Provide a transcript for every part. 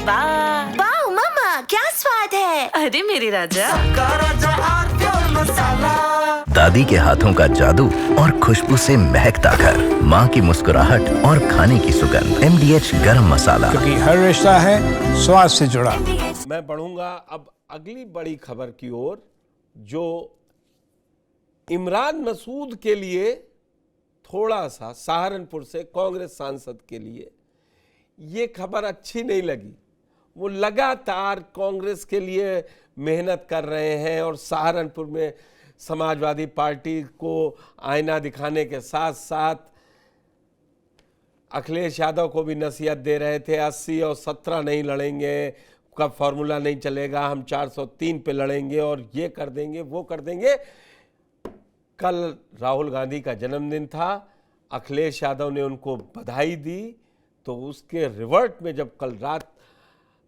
वाह वाह मम्मा, क्या स्वाद है। अरे मेरे राजा, सबका राजा आरती मसाला। दादी के हाथों का जादू और खुशबू से महकता घर, माँ की मुस्कुराहट और खाने की सुगंध। MDH गरम मसाला, क्योंकि हर रिश्ता है स्वाद से जुड़ा। मैं बढ़ूंगा अब अगली बड़ी खबर की ओर, जो इमरान मसूद के लिए थोड़ा सा, सहारनपुर से कांग्रेस सांसद के लिए ये खबर अच्छी नहीं लगी। वो लगातार कांग्रेस के लिए मेहनत कर रहे हैं और सहारनपुर में समाजवादी पार्टी को आईना दिखाने के साथ साथ अखिलेश यादव को भी नसीहत दे रहे थे। 80 और 17 नहीं लड़ेंगे, का फॉर्मूला नहीं चलेगा, हम 403 पे लड़ेंगे और ये कर देंगे, वो कर देंगे। कल राहुल गांधी का जन्मदिन था, अखिलेश यादव ने उनको बधाई दी, तो उसके रिवर्ट में जब कल रात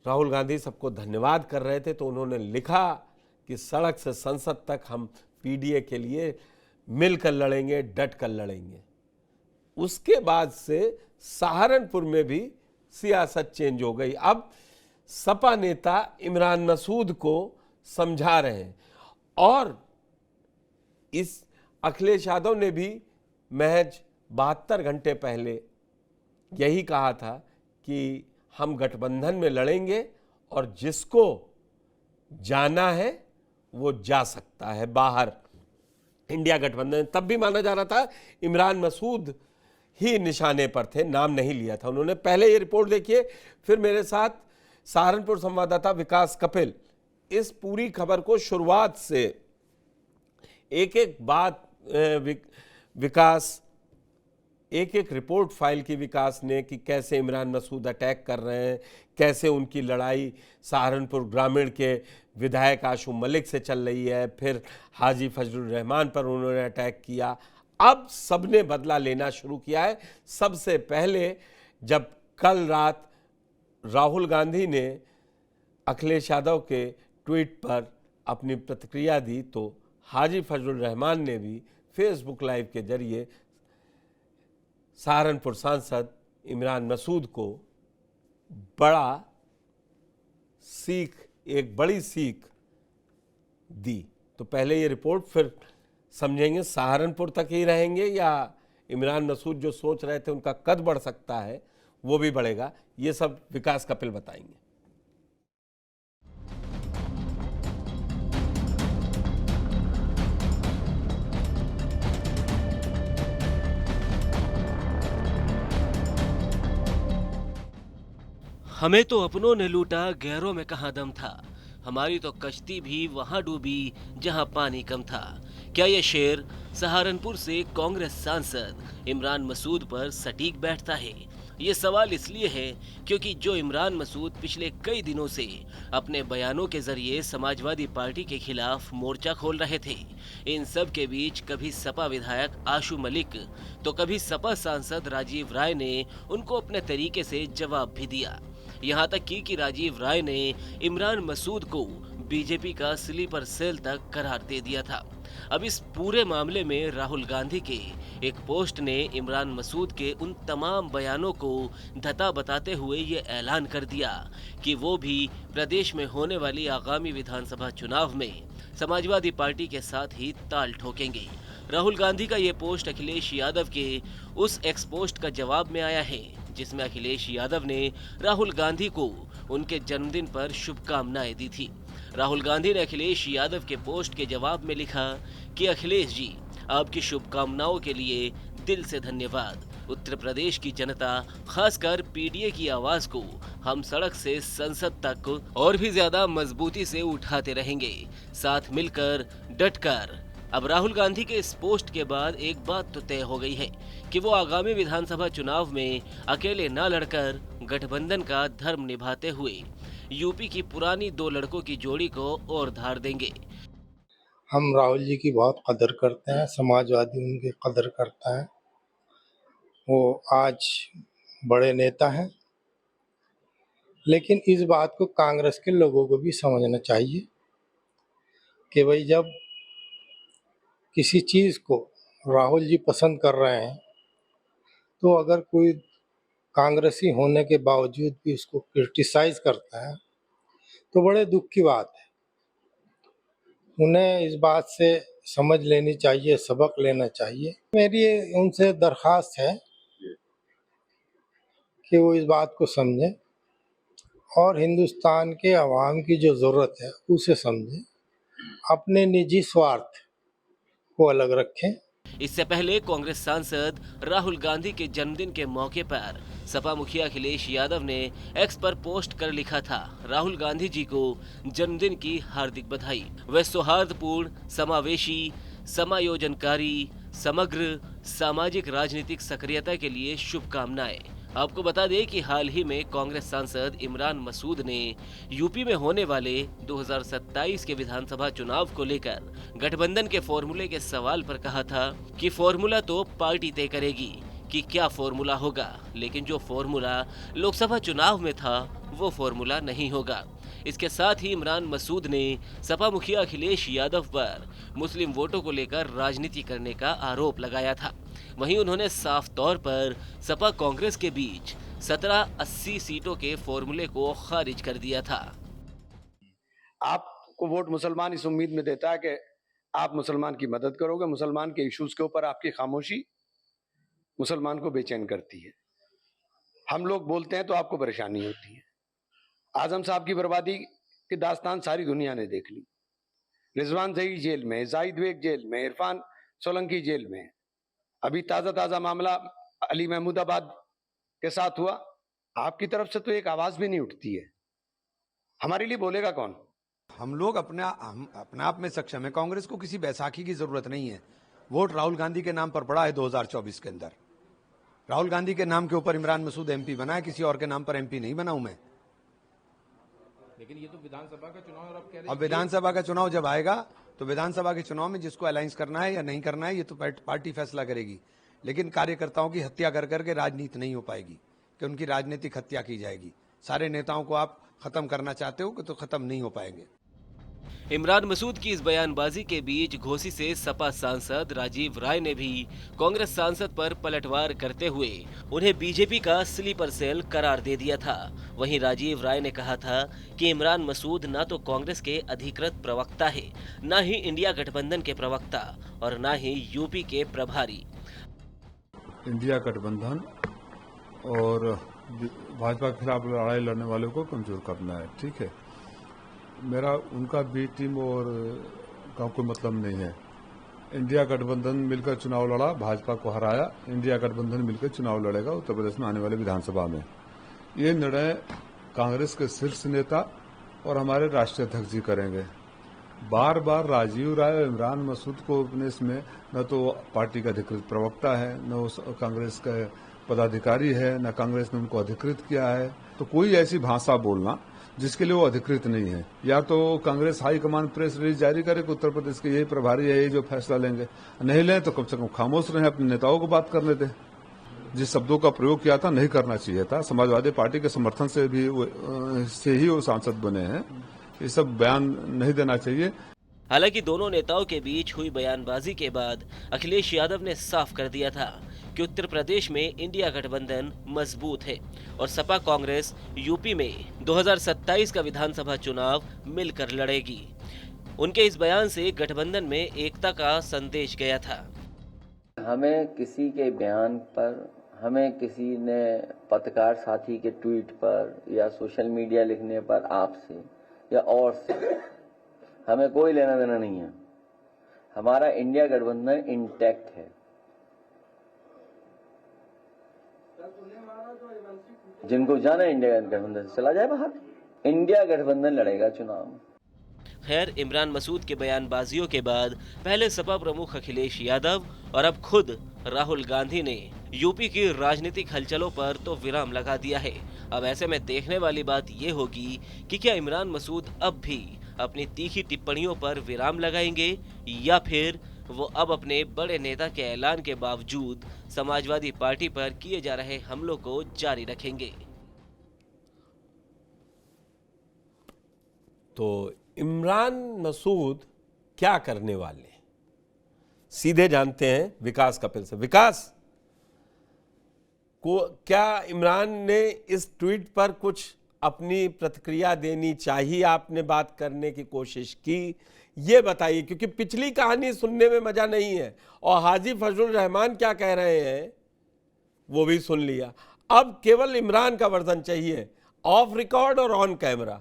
राहुल गांधी सबको धन्यवाद कर रहे थे तो उन्होंने लिखा कि सड़क से संसद तक हम PDA के लिए मिलकर लड़ेंगे, डट कर लड़ेंगे। उसके बाद से सहारनपुर में भी सियासत चेंज हो गई। अब सपा नेता इमरान मसूद को समझा रहे हैं और इस अखिलेश यादव ने भी महज 72 घंटे पहले यही कहा था कि हम गठबंधन में लड़ेंगे और जिसको जाना है वो जा सकता है बाहर इंडिया गठबंधन। तब भी माना जा रहा था इमरान मसूद ही निशाने पर थे, नाम नहीं लिया था उन्होंने। पहले ये रिपोर्ट देखिए, फिर मेरे साथ सहारनपुर संवाददाता विकास कपिल इस पूरी खबर को शुरुआत से एक एक बात विकास, एक एक रिपोर्ट फाइल की विकास ने कि कैसे इमरान मसूद अटैक कर रहे हैं, कैसे उनकी लड़ाई सहारनपुर ग्रामीण के विधायक आशू मलिक से चल रही है, फिर हाजी फजलुर रहमान पर उन्होंने अटैक किया। अब सबने बदला लेना शुरू किया है। सबसे पहले जब कल रात राहुल गांधी ने अखिलेश यादव के ट्वीट पर अपनी प्रतिक्रिया दी तो हाजी फजलुर रहमान ने भी फेसबुक लाइव के जरिए सहारनपुर सांसद इमरान मसूद को एक बड़ी सीख दी। तो पहले ये रिपोर्ट, फिर समझेंगे सहारनपुर तक ही रहेंगे या इमरान मसूद जो सोच रहे थे उनका कद बढ़ सकता है वो भी बढ़ेगा। ये सब विकास कपिल बताएंगे। हमें तो अपनों ने लूटा, गैरों में कहाँ दम था। हमारी तो कश्ती भी वहां डूबी जहां पानी कम था। क्या ये शेर सहारनपुर से कांग्रेस सांसद इमरान मसूद पर सटीक बैठता है? ये सवाल इसलिए है क्योंकि जो इमरान मसूद पिछले कई दिनों से अपने बयानों के जरिए समाजवादी पार्टी के खिलाफ मोर्चा खोल रहे थे, इन सब के बीच कभी सपा विधायक आशू मलिक तो कभी सपा सांसद राजीव राय ने उनको अपने तरीके से जवाब भी दिया। यहाँ तक कि राजीव राय ने इमरान मसूद को बीजेपी का स्लीपर सेल तक करार दे दिया था। अब इस पूरे मामले में राहुल गांधी के एक पोस्ट ने इमरान मसूद के उन तमाम बयानों को धता बताते हुए ये ऐलान कर दिया कि वो भी प्रदेश में होने वाली आगामी विधानसभा चुनाव में समाजवादी पार्टी के साथ ही ताल ठोकेंगे। राहुल गांधी का ये पोस्ट अखिलेश यादव के उस एक्स पोस्ट का जवाब में आया है जिसमें अखिलेश यादव ने राहुल गांधी को उनके जन्मदिन पर शुभकामनाएं दी थी। राहुल गांधी ने अखिलेश यादव के पोस्ट के जवाब में लिखा कि अखिलेश जी, आपकी शुभकामनाओं के लिए दिल से धन्यवाद। उत्तर प्रदेश की जनता, खासकर PDA की आवाज को हम सड़क से संसद तक और भी ज्यादा मजबूती से उठाते रहेंगे, साथ मिलकर डटकर। अब राहुल गांधी के इस पोस्ट के बाद एक बात तो तय हो गई है कि वो आगामी विधानसभा चुनाव में अकेले न लड़कर गठबंधन का धर्म निभाते हुए यूपी की पुरानी 2 लड़कों की जोड़ी को और धार देंगे। हम राहुल जी की बहुत कदर करते हैं, समाजवादी उनकी कदर करता है। वो आज बड़े नेता हैं, लेकिन इस बात को कांग्रेस के लोगों को भी समझना चाहिए कि भाई जब किसी चीज़ को राहुल जी पसंद कर रहे हैं तो अगर कोई कांग्रेसी होने के बावजूद भी उसको क्रिटिसाइज करता है, तो बड़े दुख की बात है। उन्हें इस बात से समझ लेनी चाहिए, सबक लेना चाहिए। मेरी उनसे दरख्वास्त है कि वो इस बात को समझें और हिंदुस्तान के अवाम की जो ज़रूरत है उसे समझें, अपने निजी स्वार्थ को अलग रखें। इससे पहले कांग्रेस सांसद राहुल गांधी के जन्मदिन के मौके पर सपा मुखिया अखिलेश यादव ने एक्स पर पोस्ट कर लिखा था, राहुल गांधी जी को जन्मदिन की हार्दिक बधाई। वे सौहार्दपूर्ण, समावेशी, समायोजनकारी, समग्र सामाजिक राजनीतिक सक्रियता के लिए शुभकामनाएं। आपको बता दें कि हाल ही में कांग्रेस सांसद इमरान मसूद ने यूपी में होने वाले 2027 के विधानसभा चुनाव को लेकर गठबंधन के फॉर्मूले के सवाल पर कहा था कि फॉर्मूला तो पार्टी तय करेगी कि क्या फॉर्मूला होगा, लेकिन जो फॉर्मूला लोकसभा चुनाव में था वो फॉर्मूला नहीं होगा। इसके साथ ही इमरान मसूद ने सपा मुखिया अखिलेश यादव पर मुस्लिम वोटों को लेकर राजनीति करने का आरोप लगाया था। वहीं उन्होंने साफ तौर पर सपा कांग्रेस के बीच 17-80 सीटों के फॉर्मूले को खारिज कर दिया था। आपको वोट मुसलमान इस उम्मीद में देता है कि आप मुसलमान की मदद करोगे, मुसलमान के इश्यूज के ऊपर आपकी खामोशी मुसलमान को बेचैन करती है। हम लोग बोलते हैं तो आपको परेशानी होती है। आजम साहब की बर्बादी की दास्तान सारी दुनिया ने देख ली। रिजवान जही जेल में, जाहिद बेग जेल में, इरफान सोलंकी जेल में। अभी ताजा मामला अली महमूदाबाद के साथ हुआ। आपकी तरफ से तो एक आवाज भी नहीं उठती है। हमारे लिए बोलेगा कौन? हम लोग अपने आप में सक्षम है। कांग्रेस को किसी बैसाखी की जरूरत नहीं है। वोट राहुल गांधी के नाम पर पड़ा है 2024 के अंदर। राहुल गांधी के नाम के ऊपर इमरान मसूद एमपी बना है, किसी और के नाम पर एमपी नहीं बना हूं मैं। लेकिन ये तो विधानसभा का चुनाव और अब विधानसभा का चुनाव जब आएगा तो विधानसभा के चुनाव में जिसको अलायंस करना है या नहीं करना है ये तो पार्टी फैसला करेगी। लेकिन कार्यकर्ताओं की हत्या कर करके राजनीति नहीं हो पाएगी कि उनकी राजनीतिक हत्या की जाएगी। सारे नेताओं को आप खत्म करना चाहते हो कि तो खत्म नहीं हो पाएंगे। इमरान मसूद की इस बयानबाजी के बीच घोसी से सपा सांसद राजीव राय ने भी कांग्रेस सांसद पर पलटवार करते हुए उन्हें बीजेपी का स्लीपर सेल करार दे दिया था। वहीं राजीव राय ने कहा था कि इमरान मसूद न तो कांग्रेस के अधिकृत प्रवक्ता है, न ही इंडिया गठबंधन के प्रवक्ता और न ही यूपी के प्रभारी। इंडिया गठबंधन और भाजपा के खिलाफ लड़ाई लड़ने वालों को कमजोर करना है, ठीक है। मेरा उनका बी टीम और का कोई मतलब नहीं है। इंडिया गठबंधन मिलकर चुनाव लड़ा, भाजपा को हराया। इंडिया गठबंधन मिलकर चुनाव लड़ेगा उत्तर प्रदेश में आने वाले विधानसभा में। ये निर्णय कांग्रेस के शीर्ष नेता और हमारे राष्ट्रीय अध्यक्ष जी करेंगे। बार बार राजीव राय और इमरान मसूद को अपने इसमें न तो पार्टी का अधिकृत प्रवक्ता है, न उस कांग्रेस का पदाधिकारी है, न कांग्रेस ने उनको अधिकृत किया है। तो कोई ऐसी भाषा बोलना जिसके लिए वो अधिकृत नहीं है। या तो कांग्रेस हाईकमान प्रेस रिलीज जारी करे कि उत्तर प्रदेश के यही प्रभारी है, यही जो फैसला लेंगे। नहीं लें तो कम से कम खामोश रहे, अपने नेताओं को बात करने दें। जिस शब्दों का प्रयोग किया था नहीं करना चाहिए था। समाजवादी पार्टी के समर्थन से भी वो सांसद बने हैं। ये सब बयान नहीं देना चाहिए। हालांकि दोनों नेताओं के बीच हुई बयानबाजी के बाद अखिलेश यादव ने साफ कर दिया था कि उत्तर प्रदेश में इंडिया गठबंधन मजबूत है और सपा कांग्रेस यूपी में 2027 का विधानसभा चुनाव मिलकर लड़ेगी। उनके इस बयान से गठबंधन में एकता का संदेश गया था। हमें किसी के बयान पर, हमें किसी ने पत्रकार साथी के ट्वीट पर या सोशल मीडिया लिखने पर आपसे या और से हमें कोई लेना देना नहीं है। हमारा इंडिया गठबंधन इंटैक्ट है। जिनको जाना है इंडिया गठबंधन से चला जाए बाहर। इंडिया गठबंधन लड़ेगा चुनाव। खैर, इमरान मसूद के बयानबाजियों के बाद पहले सपा प्रमुख अखिलेश यादव और अब खुद राहुल गांधी ने यूपी की राजनीतिक हलचलों पर तो विराम लगा दिया है। अब ऐसे में देखने वाली बात ये होगी कि क्या इमरान मसूद अब भी अपनी तीखी टिप्पणियों पर विराम लगाएंगे या फिर वो अब अपने बड़े नेता के ऐलान के बावजूद समाजवादी पार्टी पर किए जा रहे हमलों को जारी रखेंगे। तो इमरान मसूद क्या करने वाले हैं, सीधे जानते हैं विकास कपिल से। विकास, क्या इमरान ने इस ट्वीट पर कुछ अपनी प्रतिक्रिया देनी चाहिए? आपने बात करने की कोशिश की, ये बताइए, क्योंकि पिछली कहानी सुनने में मजा नहीं है और हाजी फजलुर रहमान क्या कह रहे हैं वो भी सुन लिया। अब केवल इमरान का वर्जन चाहिए, ऑफ रिकॉर्ड और ऑन कैमरा।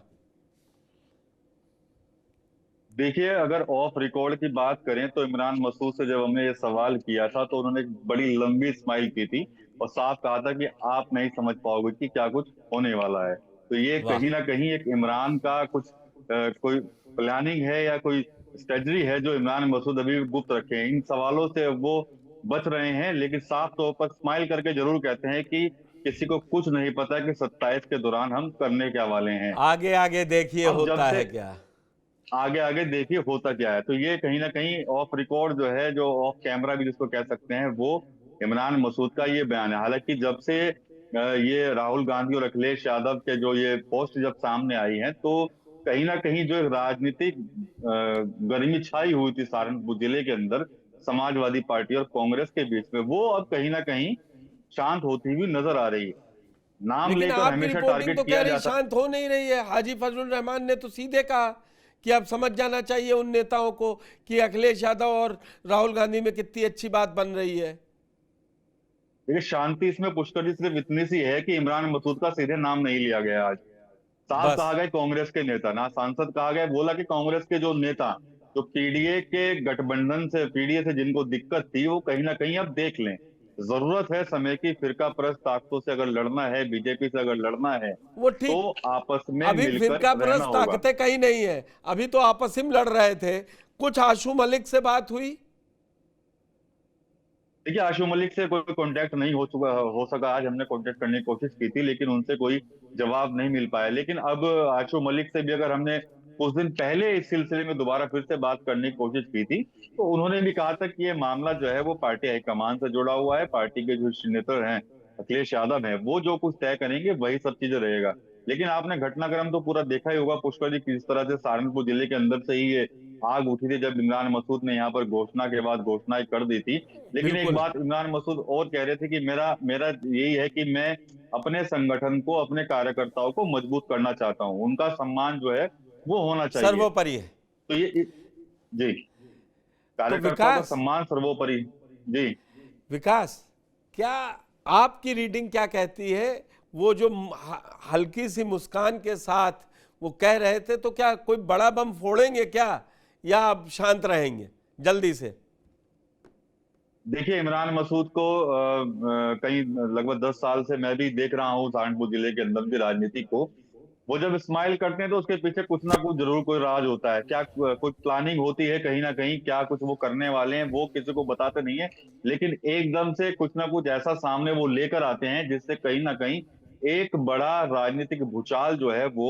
देखिए, अगर ऑफ रिकॉर्ड की बात करें तो इमरान मसूद से जब हमने ये सवाल किया था तो उन्होंने एक बड़ी लंबी स्माइल की थी और साफ कहा था कि आप नहीं समझ पाओगे कि क्या कुछ होने वाला है। तो ये कहीं ना कहीं एक इमरान का कुछ कोई प्लानिंग है या कोई स्ट्रेटजी है जो इमरान मसूद अभी गुप्त रखे हैं। इन सवालों से वो बच रहे हैं, लेकिन साफ तौर पर स्माइल करके जरूर कहते हैं कि किसी को कुछ नहीं पता कि 27 के दौरान हम करने क्या वाले हैं। आगे आगे देखिए होता है क्या, आगे आगे देखिए होता क्या है। तो ये कहीं ना कहीं ऑफ रिकॉर्ड जो है, जो ऑफ कैमरा भी जिसको कह सकते हैं, वो इमरान मसूद का ये बयान है। हालांकि जब से ये राहुल गांधी और अखिलेश यादव के जो ये पोस्ट जब सामने आई है तो कहीं ना कहीं जो राजनीतिक गर्मी छाई हुई थी सहारनपुर जिले के अंदर समाजवादी पार्टी और कांग्रेस के बीच में, वो अब कहीं ना कहीं शांत होती हुई नजर आ रही है। नाम लेकर हमेशा टारगेट किया जाता है। शांत हो नहीं रही है। हाजी फजलुर रहमान ने तो सीधे कहा कि अब समझ जाना चाहिए उन नेताओं को कि अखिलेश यादव और राहुल गांधी में कितनी अच्छी बात बन रही है। देखिए, शांति इसमें पुष्कर जी सिर्फ इतनी सी है कि इमरान मसूद का सीधे नाम नहीं लिया गया। आज साफ कहा गया कांग्रेस के नेता, ना सांसद कहा गया, बोला कि कांग्रेस के जो नेता जो पीडीए के गठबंधन से, पीडीए से जिनको दिक्कत थी, वो कहीं ना कहीं अब देख लें। जरूरत है समय की। फिरका परस्त ताकतों से अगर लड़ना है, बीजेपी से अगर लड़ना है, वो ठीक, तो आपस में अभी फिरका परस्त ताकतें कहीं नहीं है, अभी तो आपस में लड़ रहे थे। कुछ आशू मलिक से बात हुई? देखिए, आशू मलिक से कोई कांटेक्ट नहीं हो सका। आज हमने कांटेक्ट करने की कोशिश की थी, लेकिन उनसे कोई जवाब नहीं मिल पाया। लेकिन अब आशू मलिक से भी अगर हमने कुछ दिन पहले इस सिलसिले में दोबारा फिर से बात करने की कोशिश की थी, तो उन्होंने भी कहा था कि ये मामला जो है वो पार्टी हाईकमान से जुड़ा हुआ है। पार्टी के जो नेता हैं, अखिलेश यादव हैं, वो जो कुछ तय करेंगे वही सब चीजें रहेगा। लेकिन आपने घटनाक्रम तो पूरा देखा ही होगा पुष्कर जी, किस तरह से सहारनपुर जिले के अंदर से ही ये आग उठी थी जब इमरान मसूद ने यहाँ पर घोषणा के बाद घोषणाएं कर दी थी। लेकिन एक बात इमरान मसूद और कह रहे थे कि मेरा यही है कि मैं अपने संगठन को, अपने कार्यकर्ताओं को मजबूत करना चाहता हूँ। उनका सम्मान जो है वो होना चाहिए, सर्वोपरि है। तो ये जी, कार्यकर्ताओं का सम्मान सर्वोपरि। जी विकास, क्या आपकी रीडिंग क्या कहती है? वो जो हल्की सी मुस्कान के साथ वो कह रहे थे, तो क्या कोई बड़ा बम फोड़ेंगे क्या, या अब शांत रहेंगे जल्दी से? देखिए, इमरान मसूद को कई लगभग 10 साल से मैं भी देख रहा हूँ सहारनपुर जिले के अंदर की राजनीति को। वो जब स्माइल करते हैं तो उसके पीछे कुछ ना कुछ जरूर कोई राज होता है। क्या कुछ प्लानिंग होती है कहीं ना कहीं, क्या कुछ वो करने वाले हैं वो किसी को बताते नहीं है, लेकिन एकदम से कुछ ना कुछ ऐसा सामने वो लेकर आते हैं जिससे कहीं ना कहीं एक बड़ा राजनीतिक भूचाल जो है वो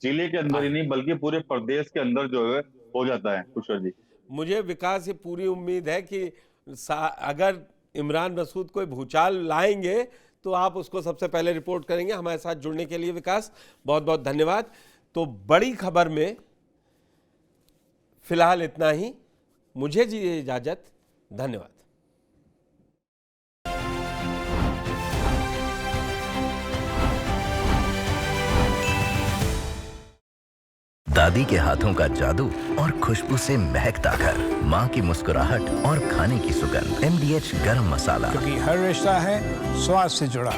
जिले के अंदर ही नहीं बल्कि पूरे प्रदेश के अंदर जो है हो जाता है। कुशल जी, मुझे विकास से पूरी उम्मीद है कि अगर इमरान मसूद कोई भूचाल लाएंगे तो आप उसको सबसे पहले रिपोर्ट करेंगे। हमारे साथ जुड़ने के लिए विकास बहुत बहुत धन्यवाद। तो बड़ी खबर में फिलहाल इतना ही, मुझे दीजिए इजाजत, धन्यवाद। दादी के हाथों का जादू और खुशबू से महकता घर, माँ की मुस्कुराहट और खाने की सुगंध। MDH गरम मसाला, क्योंकि हर रिश्ता है स्वाद से जुड़ा।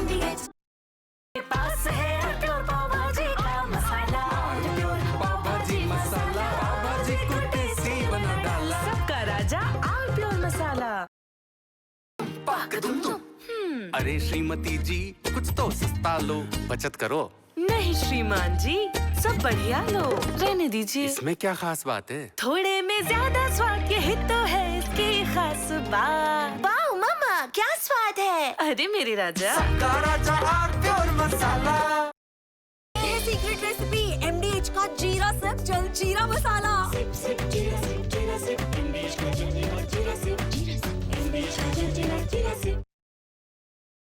सबका राजा आल प्योर मसाला। अरे श्रीमती जी, कुछ तो सस्ता लो, बचत करो। नहीं श्रीमान जी, सब बढ़िया लो, रहने दीजिए। इसमें क्या खास बात है? थोड़े में ज्यादा स्वाद, यही तो है इसकी खास बात। वाओ मामा, क्या स्वाद है। अरे मेरे राजा, सबका राजा आल प्योर मसाला। ये सीक्रेट रेसिपी MDH का जीरा सिर्फ जल जीरा मसाला।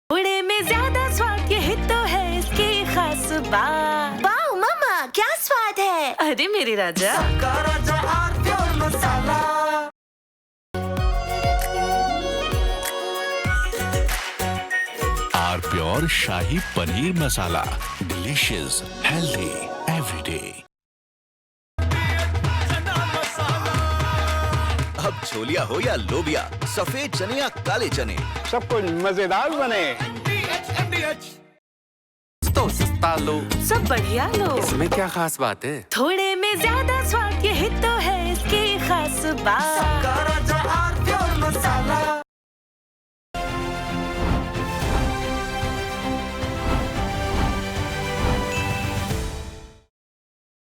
थोड़े में ज्यादा स्वाद, यही तो है इसकी खास बात। वाओ मामा, क्या स्वाद है। अरे मेरे राजा, सबका राजा आल प्योर मसाला। और shahi paneer masala. Delicious, healthy, everyday. अब छोलिया हो या लोबिया, सफेद चने या काले चने, सब कुछ मजेदार बने। तो सस्ता लो, सब बढ़िया लो। इसमें क्या खास बात है? थोड़े में ज्यादा स्वाद, यही तो है इसकी खास बात।